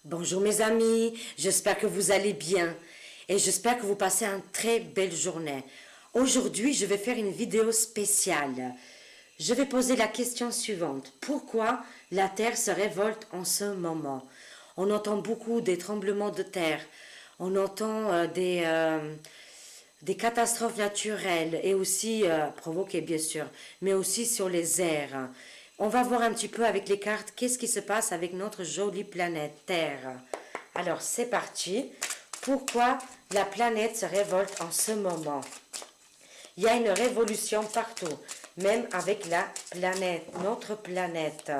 Bonjour mes amis, j'espère que vous allez bien et j'espère que vous passez une très belle journée. Aujourd'hui, je vais faire une vidéo spéciale. Je vais poser la question suivante. Pourquoi la Terre se révolte en ce moment? On entend beaucoup des tremblements de terre, on entend des catastrophes naturelles et aussi provoquées bien sûr, mais aussi sur les airs. On va voir un petit peu avec les cartes qu'est-ce qui se passe avec notre jolie planète Terre. Alors c'est parti. Pourquoi la planète se révolte en ce moment? Il y a une révolution partout, même avec la planète, notre planète,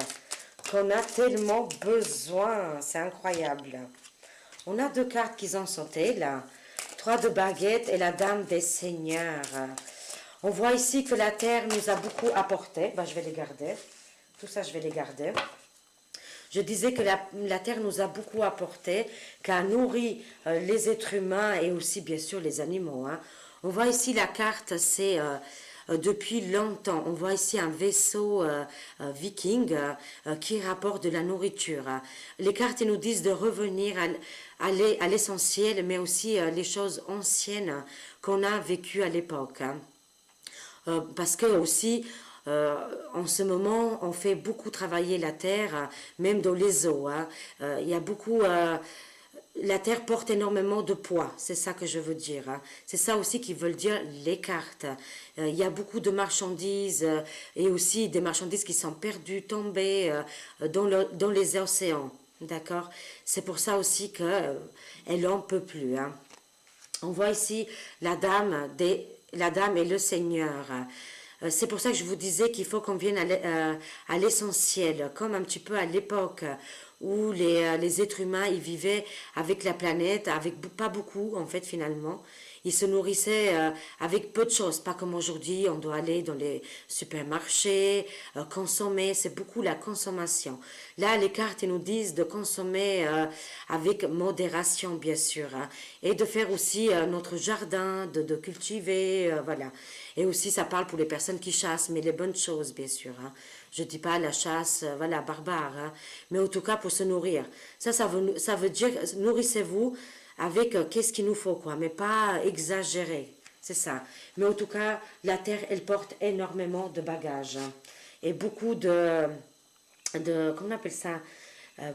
qu'on a tellement besoin. C'est incroyable. On a deux cartes qui ont sauté là. Trois de baguettes et la dame des seigneurs. On voit ici que la terre nous a beaucoup apporté. Ben, je vais les garder. Tout ça, je vais les garder. Je disais que la terre nous a beaucoup apporté, qu'elle nourrit les êtres humains et aussi bien sûr les animaux. Hein. On voit ici la carte, c'est depuis longtemps. On voit ici un vaisseau viking qui rapporte de la nourriture. Les cartes nous disent de revenir à l'essentiel, mais aussi les choses anciennes qu'on a vécues à l'époque. Hein. Parce que aussi, en ce moment, on fait beaucoup travailler la terre, même dans les eaux. Hein. Il y a beaucoup, la terre porte énormément de poids, c'est ça que je veux dire. Hein. C'est ça aussi qui veulent dire les cartes. Il y a beaucoup de marchandises et aussi des marchandises qui sont perdues, tombées dans les océans. D'accord. C'est pour ça aussi que elle en peut plus. Hein. On voit ici la dame et le Seigneur. C'est pour ça que je vous disais qu'il faut qu'on vienne à l'essentiel, comme un petit peu à l'époque où les êtres humains ils vivaient avec la planète, avec pas beaucoup en fait finalement. Ils se nourrissaient avec peu de choses, pas comme aujourd'hui, on doit aller dans les supermarchés, consommer, c'est beaucoup la consommation. Là, les cartes nous disent de consommer avec modération, bien sûr, hein, et de faire aussi notre jardin, de cultiver, voilà. Et aussi, ça parle pour les personnes qui chassent, mais les bonnes choses, bien sûr. Hein. Je dis pas la chasse, voilà, barbare, hein, mais en tout cas pour se nourrir. Ça veut dire, nourrissez-vous avec qu'est-ce qu'il nous faut, quoi, mais pas exagérer, c'est ça. Mais en tout cas, la terre, elle porte énormément de bagages hein, et beaucoup comment on appelle ça,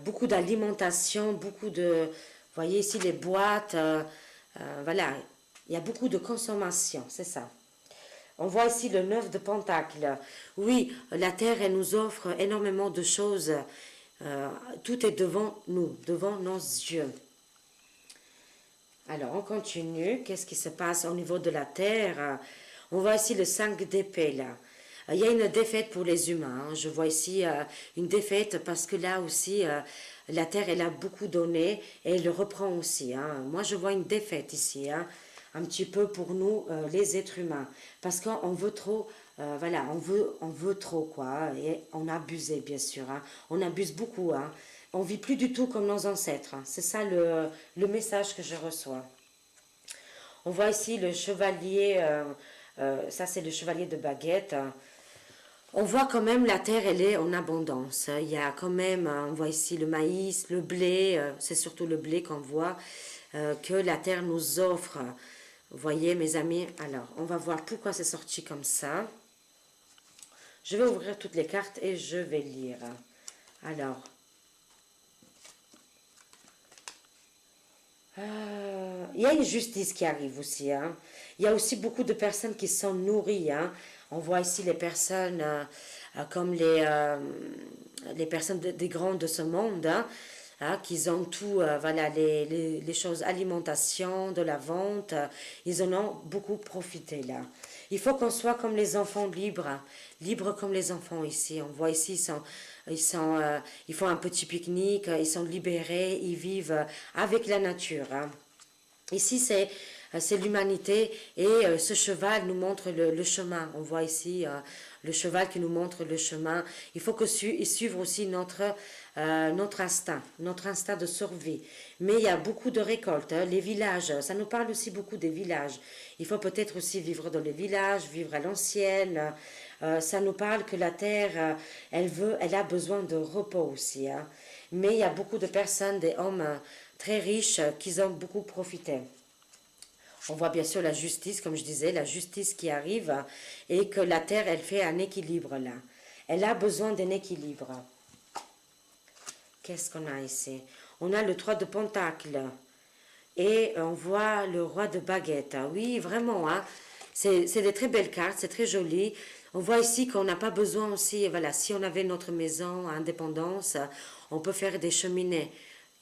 beaucoup d'alimentation, beaucoup de, vous voyez ici les boîtes, voilà, il y a beaucoup de consommation, c'est ça. On voit ici le 9 de Pentacle. Oui, la terre, elle nous offre énormément de choses. Tout est devant nous, devant nos yeux. Alors, on continue. Qu'est-ce qui se passe au niveau de la terre? On voit ici le 5 d'épée, là. Il y a une défaite pour les humains. Hein. Je vois ici une défaite parce que là aussi, la terre, elle a beaucoup donné et elle reprend aussi. Hein. Moi, je vois une défaite ici, hein, un petit peu pour nous, les êtres humains. Parce qu'on veut trop, voilà, on veut trop, quoi. Et on abuse, bien sûr. Hein. On abuse beaucoup, hein. On vit plus du tout comme nos ancêtres. Hein. C'est ça le message que je reçois. On voit ici le chevalier, ça c'est le chevalier de baguette. Hein. On voit quand même la terre, elle est en abondance. Il y a quand même, on voit ici le maïs, le blé, c'est surtout le blé qu'on voit, que la terre nous offre. Vous voyez mes amis, alors on va voir pourquoi c'est sorti comme ça. Je vais ouvrir toutes les cartes et je vais lire. Alors, il y a une justice qui arrive aussi. Hein. Il y a aussi beaucoup de personnes qui sont nourries. Hein. On voit ici les personnes comme les personnes des grands de ce monde, hein, qui ont tout, voilà, les choses, alimentation, de la vente, ils en ont beaucoup profité là. Il faut qu'on soit comme les enfants libres, hein, libres comme les enfants ici. On voit ici, ils font un petit pique-nique, ils sont libérés, ils vivent avec la nature. Hein. Ici, c'est l'humanité et ce cheval nous montre le chemin. On voit ici le cheval qui nous montre le chemin. Il faut que suivre aussi notre instinct de survie. Mais il y a beaucoup de récoltes. Hein. Les villages, ça nous parle aussi beaucoup des villages. Il faut peut-être aussi vivre dans les villages, vivre à l'ancienne. Ça nous parle que la terre, elle a besoin de repos aussi. Hein. Mais il y a beaucoup de personnes, des hommes très riches qui ont beaucoup profité. On voit bien sûr la justice, comme je disais, la justice qui arrive et que la terre, elle fait un équilibre là. Elle a besoin d'un équilibre. Qu'est-ce qu'on a ici? On a le 3 de Pentacle et on voit le roi de baguette. Oui, vraiment, hein? C'est des très belles cartes, c'est très joli. On voit ici qu'on n'a pas besoin aussi, voilà, si on avait notre maison à indépendance, on peut faire des cheminées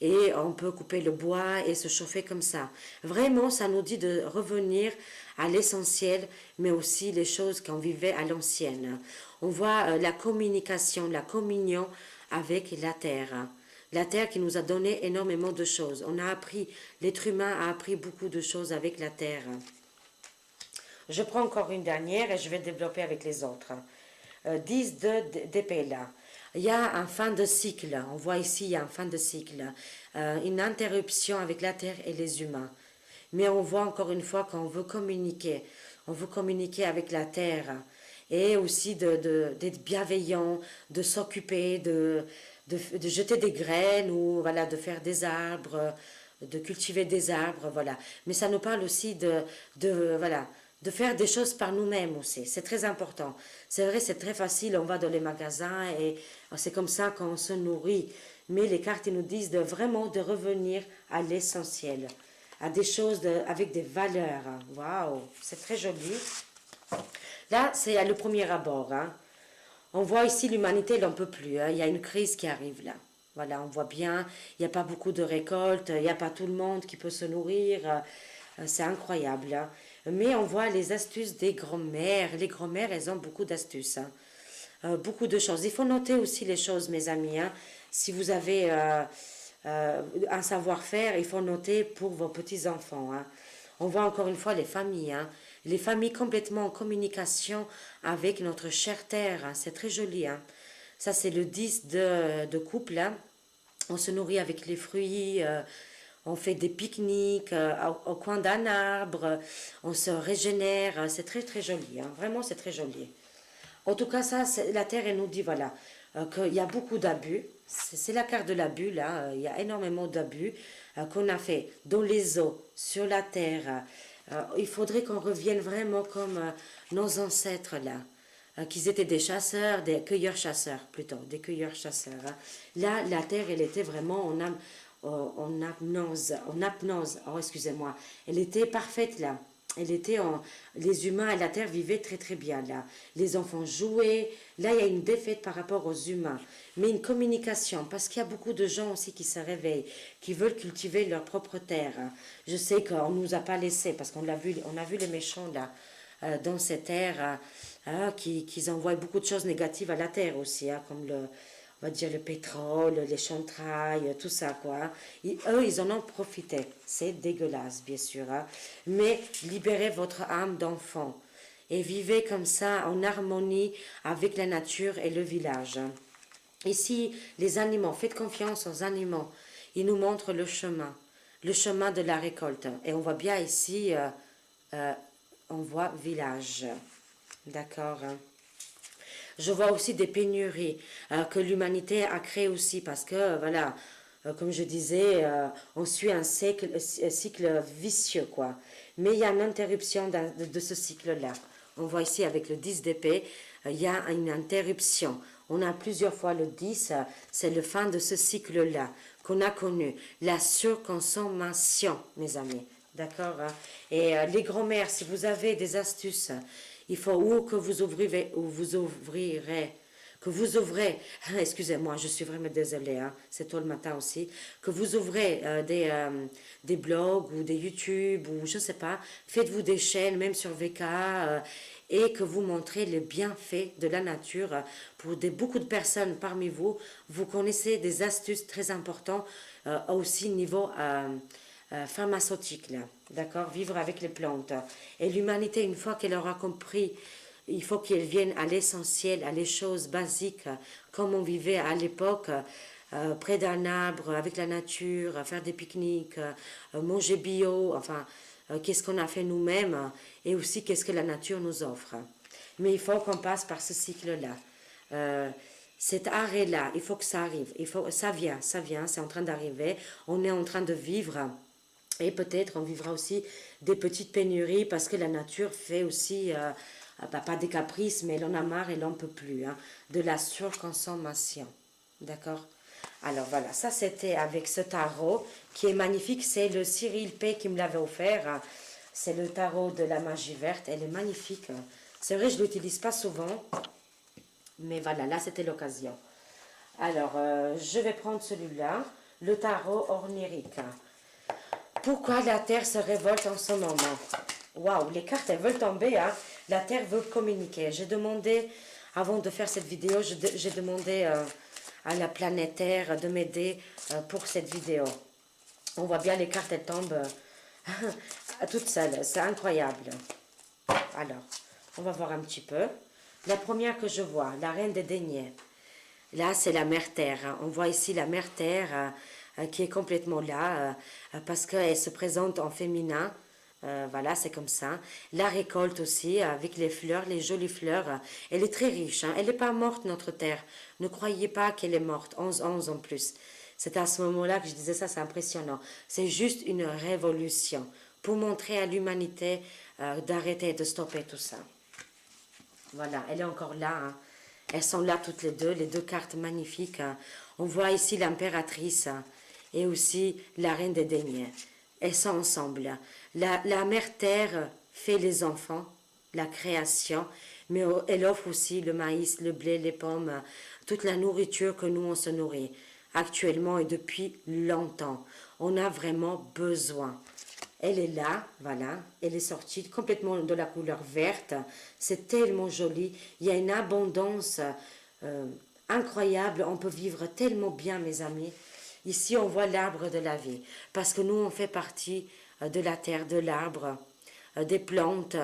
et on peut couper le bois et se chauffer comme ça. Vraiment, ça nous dit de revenir à l'essentiel, mais aussi les choses qu'on vivait à l'ancienne. On voit la communication, la communion avec la terre. La terre qui nous a donné énormément de choses. On a appris, l'être humain a appris beaucoup de choses avec la terre. Je prends encore une dernière et je vais développer avec les autres. 10 d'épée là. Il y a un fin de cycle. On voit ici, il y a un fin de cycle. Une interruption avec la terre et les humains. Mais on voit encore une fois qu'on veut communiquer. On veut communiquer avec la terre. Et aussi d'être bienveillant, de s'occuper, de jeter des graines ou voilà, de faire des arbres, de cultiver des arbres, voilà. Mais ça nous parle aussi voilà, de faire des choses par nous-mêmes aussi. C'est très important. C'est vrai, c'est très facile, on va dans les magasins et c'est comme ça qu'on se nourrit. Mais les cartes nous disent de vraiment de revenir à l'essentiel, à des choses avec des valeurs. Waouh, c'est très joli. Là, c'est le premier abord. Hein. On voit ici l'humanité, elle n'en peut plus. Hein. Il y a une crise qui arrive là. Voilà, on voit bien, il n'y a pas beaucoup de récoltes, il n'y a pas tout le monde qui peut se nourrir. C'est incroyable. Hein. Mais on voit les astuces des grands-mères. Les grands-mères, elles ont beaucoup d'astuces. Hein. Beaucoup de choses. Il faut noter aussi les choses, mes amis. Hein. Si vous avez un savoir-faire, il faut noter pour vos petits-enfants. Hein. On voit encore une fois les familles. Hein. Les familles complètement en communication avec notre chère terre. Hein. C'est très joli. Hein. Ça, c'est le 10 de couple. Hein. On se nourrit avec les fruits. On fait des pique-niques au coin d'un arbre. On se régénère. C'est très, très joli. Hein. Vraiment, c'est très joli. En tout cas, ça, la terre, elle nous dit, voilà, qu'il y a beaucoup d'abus. C'est la carte de l'abus, là. Il y a énormément d'abus qu'on a fait dans les eaux, sur la terre. Il faudrait qu'on revienne vraiment comme nos ancêtres, là. Qu'ils étaient des chasseurs, des cueilleurs-chasseurs, plutôt, des cueilleurs-chasseurs. Hein. Là, la terre, elle était vraiment en apnose, oh, excusez-moi. Elle était parfaite, là. Les humains et la terre vivaient très très bien là. Les enfants jouaient. Là, il y a une défaite par rapport aux humains. Mais une communication, parce qu'il y a beaucoup de gens aussi qui se réveillent, qui veulent cultiver leur propre terre. Je sais qu'on ne nous a pas laissé, parce qu'on a vu les méchants là, dans cette terre, qui envoient beaucoup de choses négatives à la terre aussi, hein, comme on va dire le pétrole, les chantrailles, tout ça, quoi. Eux, ils en ont profité. C'est dégueulasse, bien sûr. Hein. Mais libérez votre âme d'enfant et vivez comme ça en harmonie avec la nature et le village. Ici, les animaux, faites confiance aux animaux. Ils nous montrent le chemin de la récolte. Et on voit bien ici, on voit village. D'accord, hein. Je vois aussi des pénuries que l'humanité a créées aussi parce que, voilà, comme je disais, on suit un cycle vicieux, quoi. Mais il y a une interruption de ce cycle-là. On voit ici avec le 10 d'épée, il y a une interruption. On a plusieurs fois le 10, c'est le fin de ce cycle-là qu'on a connu. La surconsommation, mes amis. D'accord, hein? Et les grands-mères, si vous avez des astuces, il faut que vous ouvrez, excusez-moi, je suis vraiment désolée, hein, c'est tôt le matin aussi, que vous ouvrez des blogs ou des YouTube ou je sais pas, faites-vous des chaînes, même sur VK, et que vous montrez les bienfaits de la nature. Pour beaucoup de personnes parmi vous, vous connaissez des astuces très importantes aussi niveau pharmaceutique, là, d'accord, vivre avec les plantes. Et l'humanité, une fois qu'elle aura compris, il faut qu'elle vienne à l'essentiel, à les choses basiques, comme on vivait à l'époque, près d'un arbre, avec la nature, faire des pique-niques, manger bio, enfin, qu'est-ce qu'on a fait nous-mêmes, et aussi qu'est-ce que la nature nous offre. Mais il faut qu'on passe par ce cycle-là. Cet arrêt-là, il faut que ça arrive. Ça vient, c'est en train d'arriver. On est en train de vivre. Et peut-être on vivra aussi des petites pénuries parce que la nature fait aussi, pas des caprices, mais elle en a marre, elle n'en peut plus, hein, de la surconsommation. D'accord? Alors voilà, ça c'était avec ce tarot qui est magnifique. C'est le Cyril P qui me l'avait offert. C'est le tarot de la magie verte. Elle est magnifique. C'est vrai, je ne l'utilise pas souvent. Mais voilà, là c'était l'occasion. Alors, je vais prendre celui-là. Le tarot ornirique. Pourquoi la Terre se révolte en ce moment? Waouh, les cartes, elles veulent tomber, hein. La Terre veut communiquer. J'ai demandé, avant de faire cette vidéo, j'ai demandé à la planète Terre de m'aider pour cette vidéo. On voit bien les cartes, elles tombent toutes seules. C'est incroyable. Alors, on va voir un petit peu. La première que je vois, la Reine des Deniers. Là, c'est la Mère Terre, hein. On voit ici la Mère Terre qui est complètement là parce qu'elle se présente en féminin. Voilà, c'est comme ça. La récolte aussi, avec les fleurs, les jolies fleurs. Elle est très riche, hein. Elle n'est pas morte, notre Terre. Ne croyez pas qu'elle est morte. 11-11 en plus. C'est à ce moment-là que je disais ça, c'est impressionnant. C'est juste une révolution pour montrer à l'humanité d'arrêter, de stopper tout ça. Voilà, elle est encore là, hein. Elles sont là toutes les deux cartes magnifiques, hein. On voit ici l'impératrice hein, et aussi la reine des deniers. Elles sont ensemble. La mère terre fait les enfants, la création, mais elle offre aussi le maïs, le blé, les pommes, toute la nourriture que nous on se nourrit actuellement et depuis longtemps. On a vraiment besoin. Elle est là, voilà, elle est sortie complètement de la couleur verte. C'est tellement joli. Il y a une abondance incroyable. On peut vivre tellement bien, mes amis. Ici, on voit l'arbre de la vie. Parce que nous, on fait partie de la terre, de l'arbre, des plantes.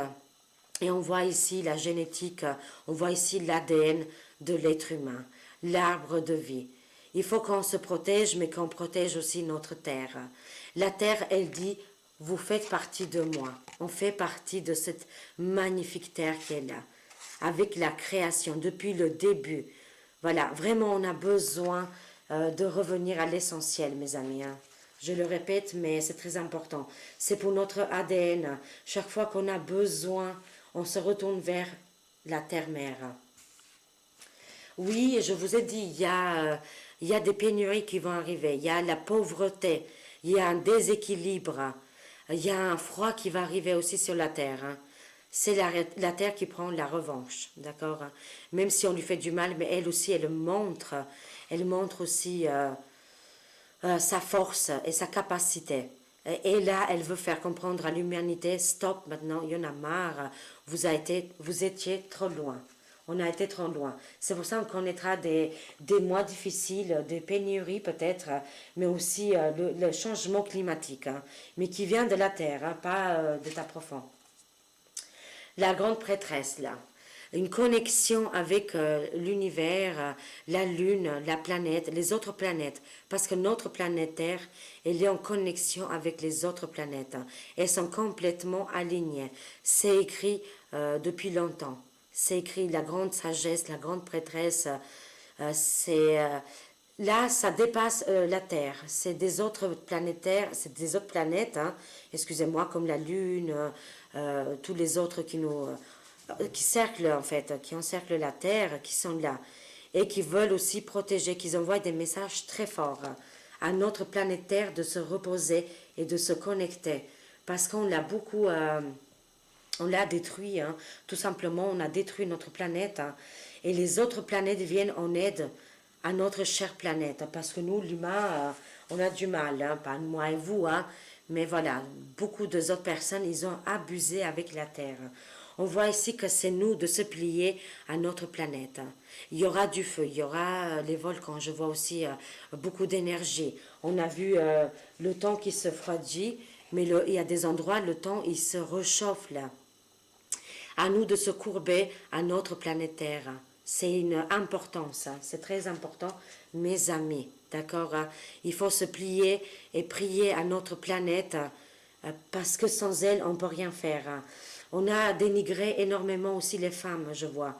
Et on voit ici la génétique, on voit ici l'ADN de l'être humain, l'arbre de vie. Il faut qu'on se protège, mais qu'on protège aussi notre terre. La terre, elle dit, vous faites partie de moi. On fait partie de cette magnifique terre qui est là, avec la création depuis le début. Voilà, vraiment, on a besoin de revenir à l'essentiel, mes amis, hein. Je le répète, mais c'est très important. C'est pour notre ADN. Chaque fois qu'on a besoin, on se retourne vers la terre-mère. Oui, je vous ai dit, il y a des pénuries qui vont arriver. Il y a la pauvreté. Il y a un déséquilibre. Il y a un froid qui va arriver aussi sur la terre, hein. C'est la terre qui prend la revanche, d'accord, hein. Même si on lui fait du mal, mais elle aussi, elle montre aussi sa force et sa capacité. Et là, elle veut faire comprendre à l'humanité, stop maintenant, il y en a marre, vous étiez trop loin. On a été trop loin. C'est pour ça qu'on connaîtra des mois difficiles, des pénuries peut-être, mais aussi le changement climatique, hein, mais qui vient de la terre, hein, pas d'état profond. La grande prêtresse, là. Une connexion avec l'univers, la Lune, la planète, les autres planètes. Parce que notre planète Terre, elle est en connexion avec les autres planètes, hein. Elles sont complètement alignées. C'est écrit depuis longtemps. C'est écrit la grande sagesse, la grande prêtresse. Là, ça dépasse la Terre. C'est des autres planétaires, c'est des autres planètes, hein, excusez-moi, comme la Lune, tous les autres qui cerclent en fait, qui encerclent la Terre, qui sont là et qui veulent aussi protéger, qui envoient des messages très forts à notre planète Terre de se reposer et de se connecter, parce qu'on l'a beaucoup, on l'a détruit, hein. Tout simplement, on a détruit notre planète, hein, et les autres planètes viennent en aide à notre chère planète, parce que nous, l'humain, on a du mal, hein, pas moi et vous, hein, mais voilà, beaucoup d'autres personnes, ils ont abusé avec la Terre. On voit ici que c'est nous de se plier à notre planète, hein. Il y aura du feu, il y aura les volcans, je vois aussi beaucoup d'énergie. On a vu le temps qui se froidit, mais il y a des endroits, le temps, il se réchauffe là. À nous de se courber à notre planète Terre. C'est une importance, hein. C'est très important, mes amis, d'accord, hein. Il faut se plier et prier à notre planète parce que sans elle, on ne peut rien faire, hein. On a dénigré énormément aussi les femmes, je vois,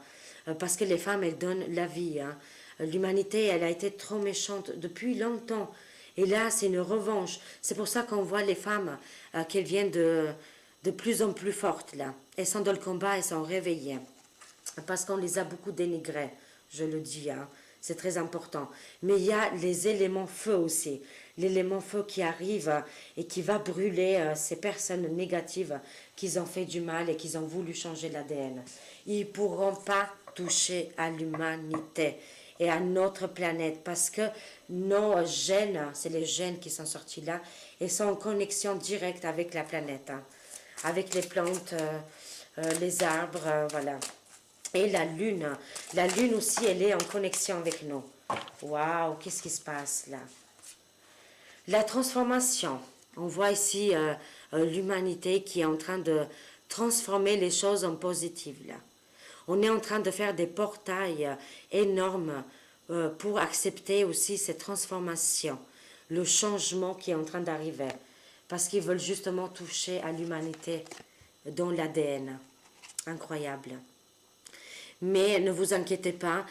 parce que les femmes, elles donnent la vie, hein. L'humanité, elle a été trop méchante depuis longtemps. Et là, c'est une revanche. C'est pour ça qu'on voit les femmes qu'elles viennent de plus en plus fortes, là. Elles sont dans le combat, elles sont réveillées. Parce qu'on les a beaucoup dénigrées, je le dis, hein. C'est très important. Mais il y a les éléments feu aussi. L'élément feu qui arrive et qui va brûler ces personnes négatives qui ont fait du mal et qui ont voulu changer l'ADN. Ils ne pourront pas toucher à l'humanité et à notre planète parce que nos gènes, c'est les gènes qui sont sortis là, et sont en connexion directe avec la planète, hein, avec les plantes, les arbres, voilà. Et la lune aussi, elle est en connexion avec nous. Waouh, qu'est-ce qui se passe là? La transformation. On voit ici l'humanité qui est en train de transformer les choses en positives là. On est en train de faire des portails énormes pour accepter aussi cette transformation, le changement qui est en train d'arriver. Parce qu'ils veulent justement toucher à l'humanité dans l'ADN. Incroyable. Mais ne vous inquiétez pas,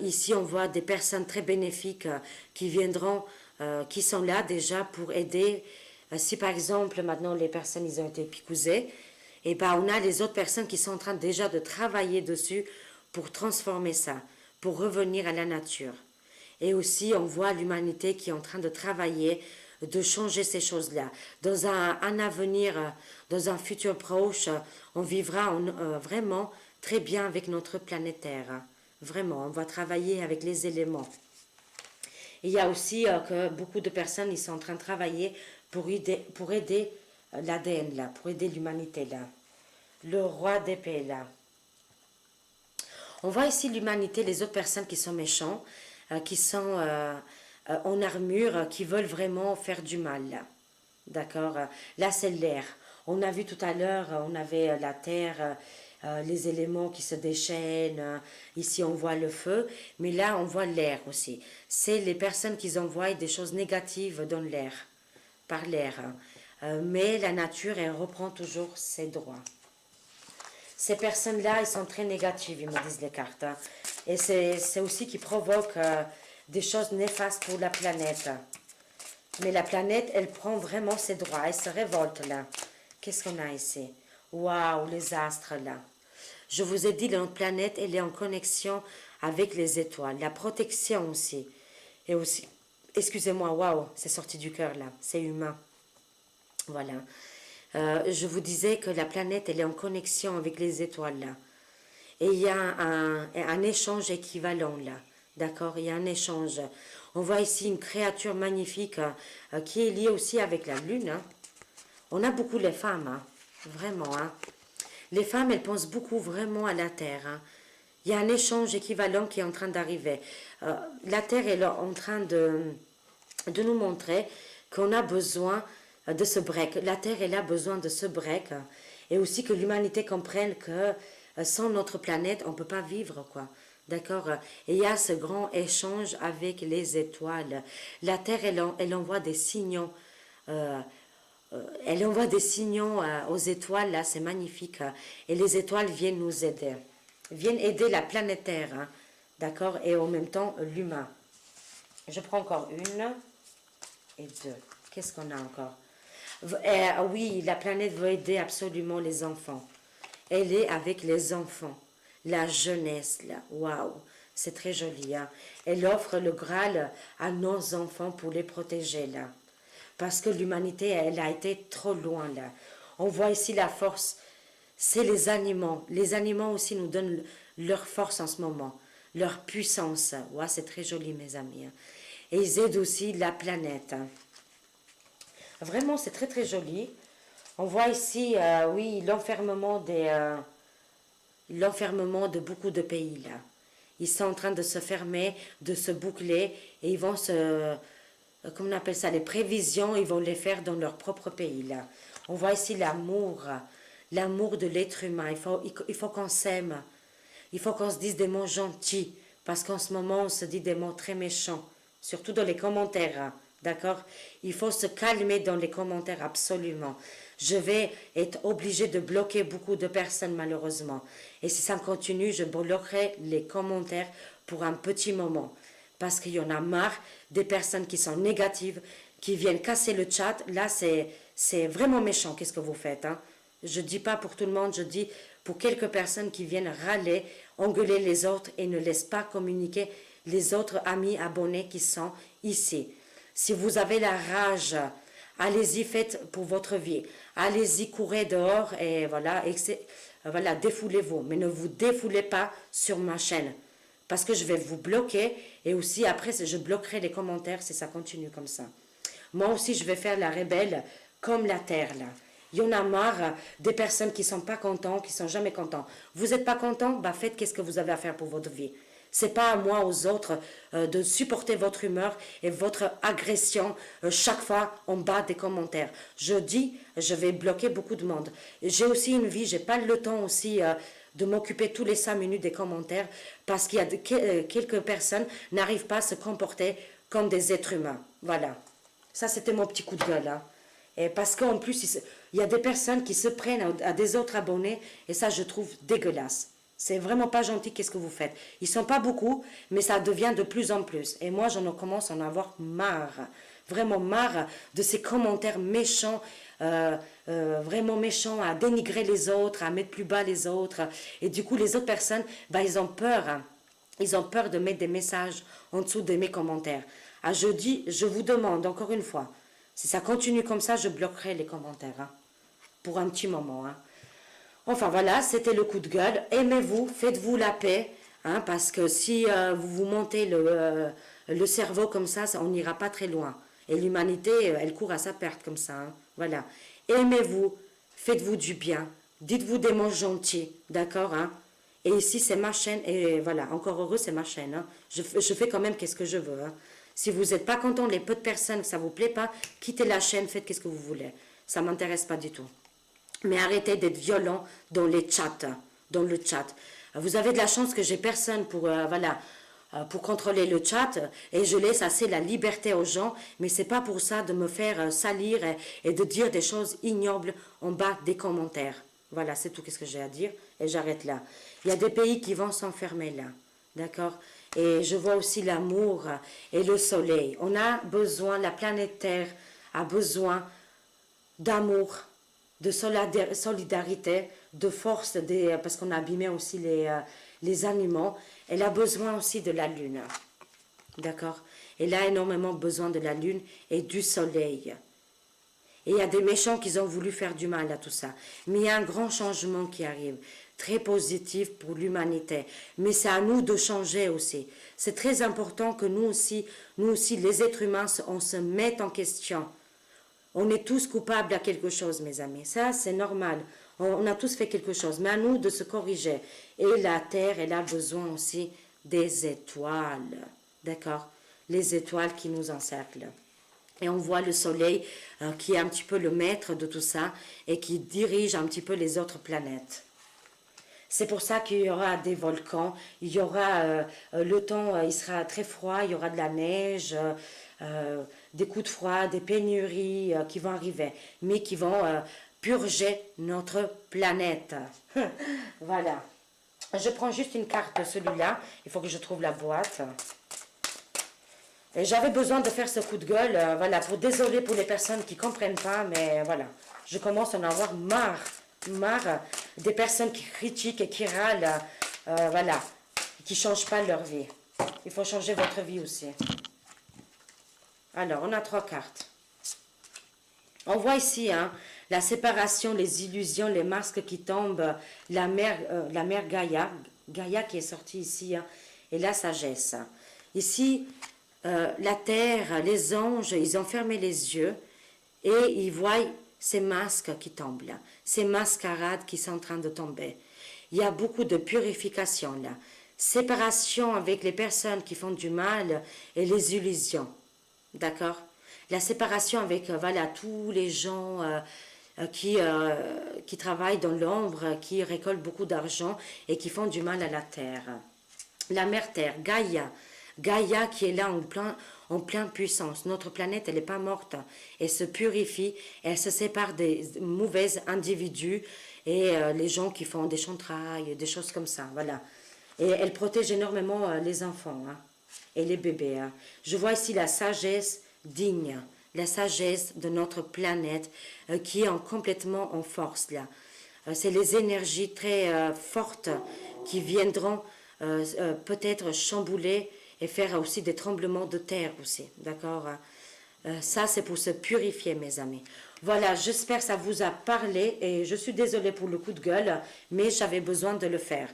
ici on voit des personnes très bénéfiques qui viendront, qui sont là déjà pour aider. Si par exemple maintenant les personnes ils ont été picousées, et ben on a les autres personnes qui sont en train déjà de travailler dessus pour transformer ça, pour revenir à la nature. Et aussi on voit l'humanité qui est en train de travailler, de changer ces choses-là. Dans un avenir, dans un futur proche, on vivra vraiment très bien avec notre planète Terre. Vraiment, on va travailler avec les éléments. Il y a aussi que beaucoup de personnes ils sont en train de travailler pour aider l'ADN là, pour aider l'humanité là. Le roi d'épée là. On voit ici l'humanité, les autres personnes qui sont méchants, qui sont en armure, qui veulent vraiment faire du mal là. D'accord. Là c'est l'air. On a vu tout à l'heure, on avait la terre, les éléments qui se déchaînent. Ici, on voit le feu, mais là, on voit l'air aussi. C'est les personnes qui envoient des choses négatives dans l'air, par l'air. Mais la nature, elle reprend toujours ses droits. Ces personnes-là, elles sont très négatives, ils me disent les cartes. Et c'est aussi qui provoque des choses néfastes pour la planète. Mais la planète, elle prend vraiment ses droits. Elle se révolte là. Qu'est-ce qu'on a ici? Waouh, les astres là. Je vous ai dit, notre planète, elle est en connexion avec les étoiles. La protection aussi. Et aussi, excusez-moi, waouh, c'est sorti du cœur là. C'est humain. Voilà. Je vous disais que la planète, elle est en connexion avec les étoiles là. Et il y a un échange équivalent là. D'accord? Il y a un échange. On voit ici une créature magnifique qui est liée aussi avec la lune. Hein. On a beaucoup les femmes, hein. Vraiment. Hein. Les femmes, elles pensent beaucoup vraiment à la Terre. Hein. Il y a un échange équivalent qui est en train d'arriver. La Terre est en train de nous montrer qu'on a besoin de ce break. La Terre, elle a besoin de ce break. Et aussi que l'humanité comprenne que sans notre planète, on ne peut pas vivre, quoi. D'accord? Et il y a ce grand échange avec les étoiles. La Terre, elle envoie des signaux. Elle envoie des signaux aux étoiles, là, c'est magnifique. Et les étoiles viennent nous aider. Viennent aider la planète Terre. Hein, d'accord? Et en même temps, l'humain. Je prends encore une et deux. Qu'est-ce qu'on a encore? Oui, la planète veut aider absolument les enfants. Elle est avec les enfants. La jeunesse, là. Waouh! C'est très joli. Hein? Elle offre le Graal à nos enfants pour les protéger, là. Parce que l'humanité, elle a été trop loin là. On voit ici la force, c'est les animaux. Les animaux aussi nous donnent leur force en ce moment, leur puissance. Ouais, c'est très joli mes amis. Et ils aident aussi la planète. Vraiment, c'est très très joli. On voit ici, oui, l'enfermement de beaucoup de pays là. Ils sont en train de se fermer, de se boucler et ils vont comment on appelle ça, les prévisions, ils vont les faire dans leur propre pays là. On voit ici l'amour de l'être humain. Il faut qu'on s'aime, il faut qu'on se dise des mots gentils, parce qu'en ce moment on se dit des mots très méchants, surtout dans les commentaires, hein, d'accord? Il faut se calmer dans les commentaires absolument. Je vais être obligée de bloquer beaucoup de personnes malheureusement. Et si ça continue, je bloquerai les commentaires pour un petit moment. parce qu'il y en a marre des personnes qui sont négatives, qui viennent casser le chat. Là, c'est vraiment méchant, qu'est-ce que vous faites, hein? Je dis pas pour tout le monde, je dis pour quelques personnes qui viennent râler, engueuler les autres et ne laissent pas communiquer les autres amis abonnés qui sont ici. Si vous avez la rage, allez-y, faites pour votre vie. Allez-y, courez dehors et voilà, voilà, défoulez-vous. Mais ne vous défoulez pas sur ma chaîne. Parce que je vais vous bloquer et aussi après, je bloquerai les commentaires si ça continue comme ça. Moi aussi, je vais faire la rebelle comme la terre, là. Il y en a marre des personnes qui ne sont pas contents, qui ne sont jamais contents. Vous n'êtes pas content, bah faites qu'est-ce que vous avez à faire pour votre vie. C'est pas à moi, aux autres, de supporter votre humeur et votre agression chaque fois en bas des commentaires. Je dis, je vais bloquer beaucoup de monde. J'ai aussi une vie, j'ai pas le temps aussi de m'occuper tous les 5 minutes des commentaires parce qu'il y a quelques personnes n'arrivent pas à se comporter comme des êtres humains. Voilà. Ça, c'était mon petit coup de gueule, hein. Et parce qu'en plus, il y a des personnes qui se prennent à des autres abonnés, et ça, je trouve dégueulasse. C'est vraiment pas gentil, qu'est-ce que vous faites. Ils sont pas beaucoup, mais ça devient de plus en plus. Et moi, j'en commence à en avoir marre. Vraiment marre de ces commentaires méchants, vraiment méchants, à dénigrer les autres, à mettre plus bas les autres. Et du coup, les autres personnes, bah, ils ont peur, hein. Ils ont peur de mettre des messages en dessous de mes commentaires. Ah, je dis, je vous demande encore une fois, si ça continue comme ça, je bloquerai les commentaires, hein, pour un petit moment, hein. Enfin voilà, c'était le coup de gueule. Aimez-vous, faites-vous la paix, hein, parce que si vous vous montez le cerveau comme ça, on n'ira pas très loin. Et l'humanité, elle court à sa perte comme ça, hein. Voilà. Aimez-vous, faites-vous du bien, dites-vous des mots gentils, d'accord, hein. Et ici, c'est ma chaîne, et voilà, encore heureux, c'est ma chaîne, hein. Je fais quand même qu'est-ce que je veux, hein. Si vous n'êtes pas content, les peu de personnes, que ça ne vous plaît pas, quittez la chaîne, faites qu'est-ce que vous voulez. Ça ne m'intéresse pas du tout. Mais arrêtez d'être violent dans les chats, dans le chat. Vous avez de la chance que j'ai personne pour, voilà, pour contrôler le chat et je laisse assez la liberté aux gens, mais c'est pas pour ça de me faire salir et de dire des choses ignobles en bas des commentaires. Voilà, c'est tout ce que j'ai à dire et j'arrête là. Il y a des pays qui vont s'enfermer là, d'accord? Et je vois aussi l'amour et le soleil. On a besoin, la planète Terre a besoin d'amour, de solidarité, de force, parce qu'on a abîmé aussi les animaux. Elle a besoin aussi de la lune, d'accord? Elle a énormément besoin de la lune et du soleil. Et il y a des méchants qui ont voulu faire du mal à tout ça. Mais il y a un grand changement qui arrive, très positif pour l'humanité. Mais c'est à nous de changer aussi. C'est très important que nous aussi, les êtres humains, on se mette en question. On est tous coupables à quelque chose, mes amis. Ça, c'est normal. On a tous fait quelque chose. Mais à nous de se corriger. Et la Terre, elle a besoin aussi des étoiles. D'accord? Les étoiles qui nous encerclent. Et on voit le soleil qui est un petit peu le maître de tout ça et qui dirige un petit peu les autres planètes. C'est pour ça qu'il y aura des volcans, il y aura le temps, il sera très froid, il y aura de la neige, des coups de froid, des pénuries qui vont arriver, mais qui vont purger notre planète. Voilà. Je prends juste une carte de celui-là, il faut que je trouve la boîte. Et j'avais besoin de faire ce coup de gueule, voilà, désolé pour les personnes qui ne comprennent pas, mais voilà, je commence à en avoir marre des personnes qui critiquent et qui râlent, voilà, qui ne changent pas leur vie. Il faut changer votre vie aussi. Alors, on a 3 cartes. On voit ici, hein, la séparation, les illusions, les masques qui tombent, la mère Gaïa qui est sortie ici, hein, et la sagesse. Ici, la terre, les anges, ils ont fermé les yeux et ils voient ces masques qui tombent là, ces mascarades qui sont en train de tomber. Il y a beaucoup de purification là, séparation avec les personnes qui font du mal et les illusions, d'accord? La séparation avec, voilà, tous les gens qui travaillent dans l'ombre, qui récoltent beaucoup d'argent et qui font du mal à la terre. La mère terre, Gaïa qui est là en pleine puissance. Notre planète, elle n'est pas morte. Elle se purifie, elle se sépare des mauvais individus et les gens qui font des chantrailles, des choses comme ça. Voilà. Et elle protège énormément les enfants, hein. et les bébés. Hein. Je vois ici la sagesse digne, la sagesse de notre planète qui est complètement en force là. C'est les énergies très fortes qui viendront peut-être chambouler et faire aussi des tremblements de terre aussi, d'accord. Ça, c'est pour se purifier, mes amis. Voilà, j'espère que ça vous a parlé et je suis désolée pour le coup de gueule, mais j'avais besoin de le faire.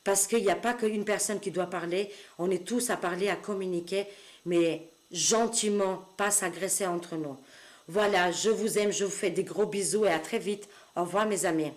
Parce qu'il n'y a pas qu'une personne qui doit parler, on est tous à parler, à communiquer, mais gentiment, pas s'agresser entre nous. Voilà, je vous aime, je vous fais des gros bisous et à très vite. Au revoir, mes amis.